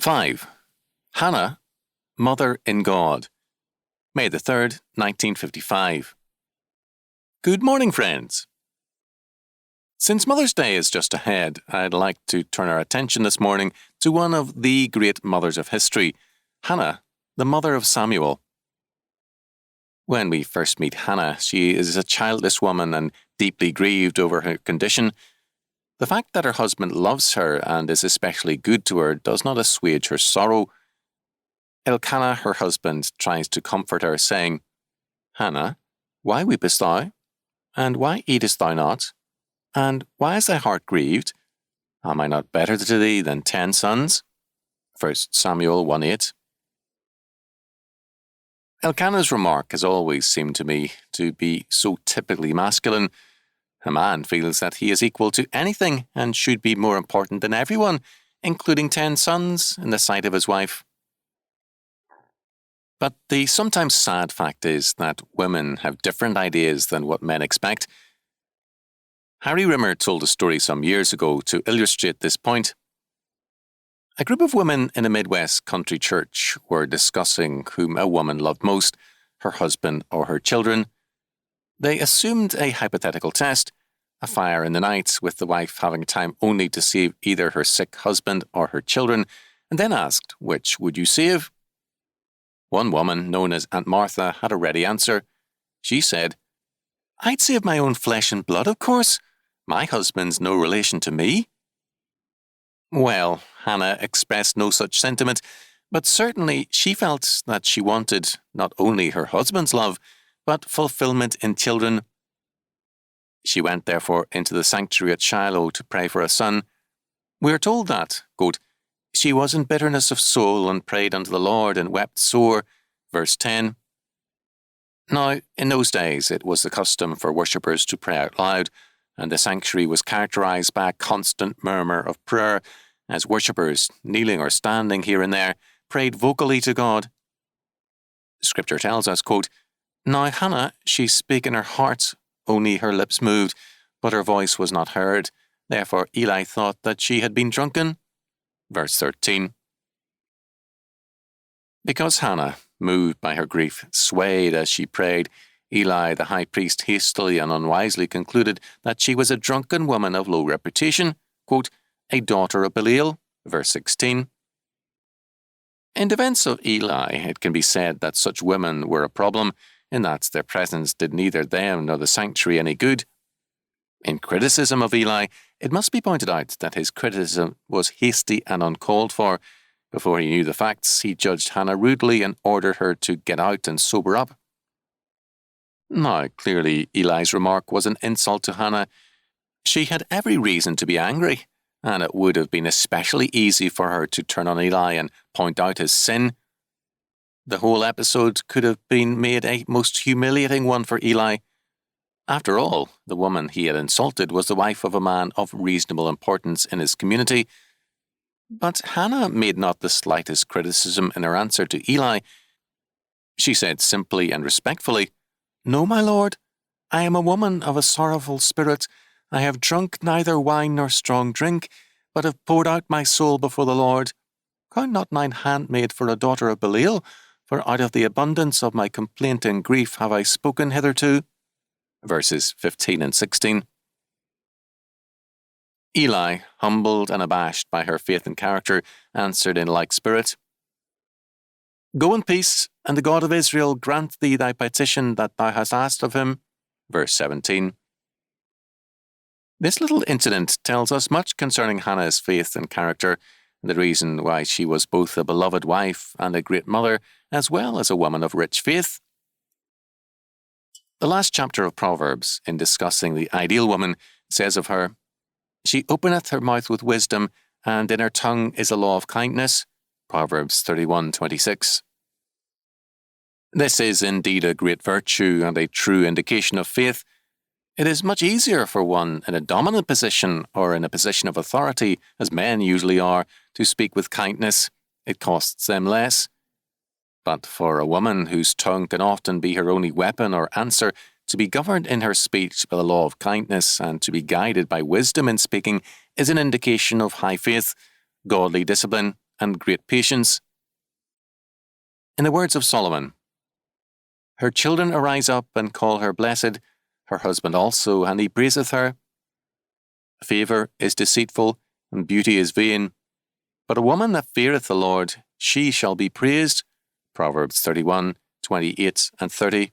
5. Hannah, Mother in God. May the 3rd, 1955. Good morning, friends. Since Mother's Day is just ahead, I'd like to turn our attention this morning to one of the great mothers of history, Hannah, the mother of Samuel. When we first meet Hannah, she is a childless woman and deeply grieved over her condition. The fact that her husband loves her and is especially good to her does not assuage her sorrow. Elkanah, her husband, tries to comfort her, saying, "Hannah, why weepest thou? And why eatest thou not? And why is thy heart grieved? Am I not better to thee than 10 sons?" 1 Samuel 1:8. Elkanah's remark has always seemed to me to be so typically masculine. A man feels that he is equal to anything and should be more important than everyone, including 10 sons, in the sight of his wife. But the sometimes sad fact is that women have different ideas than what men expect. Harry Rimmer told a story some years ago to illustrate this point. A group of women in a Midwest country church were discussing whom a woman loved most, her husband or her children. They assumed a hypothetical test, a fire in the night with the wife having time only to save either her sick husband or her children, and then asked, which would you save? One woman, known as Aunt Martha, had a ready answer. She said, "I'd save my own flesh and blood, of course. My husband's no relation to me." Well, Hannah expressed no such sentiment, but certainly she felt that she wanted not only her husband's love, but fulfillment in children. She went therefore into the sanctuary at Shiloh to pray for a son. We are told that, quote, "She was in bitterness of soul and prayed unto the Lord and wept sore," verse 10. Now, in those days, it was the custom for worshippers to pray out loud, and the sanctuary was characterized by a constant murmur of prayer, as worshippers, kneeling or standing here and there, prayed vocally to God. Scripture tells us, quote, "Now Hannah, she spake in her heart, only her lips moved, but her voice was not heard. Therefore Eli thought that she had been drunken." Verse 13. Because Hannah, moved by her grief, swayed as she prayed, Eli the high priest hastily and unwisely concluded that she was a drunken woman of low reputation, quote, "a daughter of Belial," verse 16. In defense of Eli, it can be said that such women were a problem, in that their presence did neither them nor the sanctuary any good. In criticism of Eli, it must be pointed out that his criticism was hasty and uncalled for. Before he knew the facts, he judged Hannah rudely and ordered her to get out and sober up. Now, clearly, Eli's remark was an insult to Hannah. She had every reason to be angry, and it would have been especially easy for her to turn on Eli and point out his sin. The whole episode could have been made a most humiliating one for Eli. After all, the woman he had insulted was the wife of a man of reasonable importance in his community. But Hannah made not the slightest criticism in her answer to Eli. She said simply and respectfully, "No, my lord, I am a woman of a sorrowful spirit. I have drunk neither wine nor strong drink, but have poured out my soul before the Lord. Count not mine handmaid for a daughter of Belial, for out of the abundance of my complaint and grief have I spoken hitherto." Verses 15 and 16. Eli, humbled and abashed by her faith and character, answered in like spirit, "Go in peace, and the God of Israel grant thee thy petition that thou hast asked of him." Verse 17. This little incident tells us much concerning Hannah's faith and character, and the reason why she was both a beloved wife and a great mother, as well as a woman of rich faith. The last chapter of Proverbs, in discussing the ideal woman, says of her, "She openeth her mouth with wisdom, and in her tongue is a law of kindness." Proverbs 31:26. This is indeed a great virtue and a true indication of faith. It is much easier for one in a dominant position or in a position of authority, as men usually are, to speak with kindness. It costs them less. But for a woman whose tongue can often be her only weapon or answer, to be governed in her speech by the law of kindness and to be guided by wisdom in speaking is an indication of high faith, godly discipline, and great patience. In the words of Solomon, her children arise up and call her blessed, her husband also, and he praiseth her. Favour is deceitful, and beauty is vain. But a woman that feareth the Lord, she shall be praised. Proverbs 31:28 and 30.